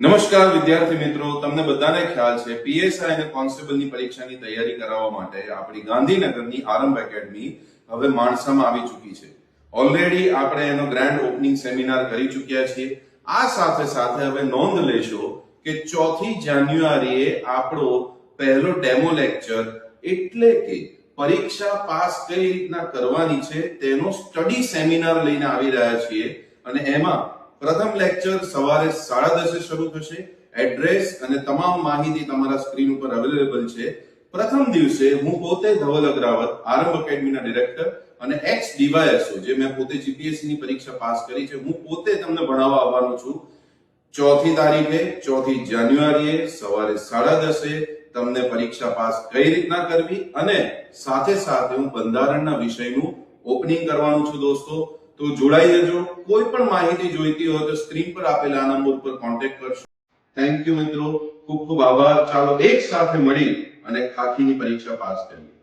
નમસ્કાર વિદ્યાર્થી મિત્રો, તમને બધાને ખ્યાલ છે પીએસઆઈ અને કોન્સ્ટેબલની પરીક્ષાની તૈયારી કરાવવા માટે આપણી ગાંધીનગરની આરંભ એકેડમી હવે માણસામાં આવી ચૂકી છે. ઓલરેડી આપણે એનો ગ્રાન્ડ ઓપનિંગ સેમિનાર કરી ચૂક્યા છીએ. આ સાથે સાથે હવે નોંધ લેશો કે 4મી જાન્યુઆરીએ આપણો પહેલો ડેમો લેક્ચર એટલે કે પરીક્ષા પાસ કઈ રીતના કરવાની છે તેનો સ્ટડી સેમિનાર લઈને આવી રહ્યા છીએ અને એમાં પ્રથમ લેક્ચર સવારે 10:30 શરૂ થશે. એડ્રેસ અને તમામ માહિતી તમારા સ્ક્રીન ઉપર અવેલેબલ છે. પ્રથમ દિવસે હું પોતે ધવલ અગ્રાવત, આરંભ એકેડમીના ડિરેક્ટર અને એક્સ ડીવાયએસઓ, જે મેં પોતે જીપીએસસી ની પરીક્ષા પાસ કરી છે, હું પોતે તમને ભણાવવા આવવાનો છું. 4મી તારીખે 4મી જાન્યુઆરીએ સવારે 10:30 તમને પરીક્ષા પાસ કઈ રીતના કરવી અને સાથે સાથે હું બંધારણના વિષયનું ઓપનિંગ કરવાનું છું દોસ્તો. તો જોડાઈ જજો. કોઈ પણ માહિતી જોઈતી હોય તો સ્ક્રીન પર આપેલા આ નંબર પર કોન્ટેક્ટ કરશો. થેન્ક યુ મિત્રો, ખૂબ ખૂબ આભાર. ચાલો એક સાથે મળી અને ખાખીની પરીક્ષા પાસ કરીએ.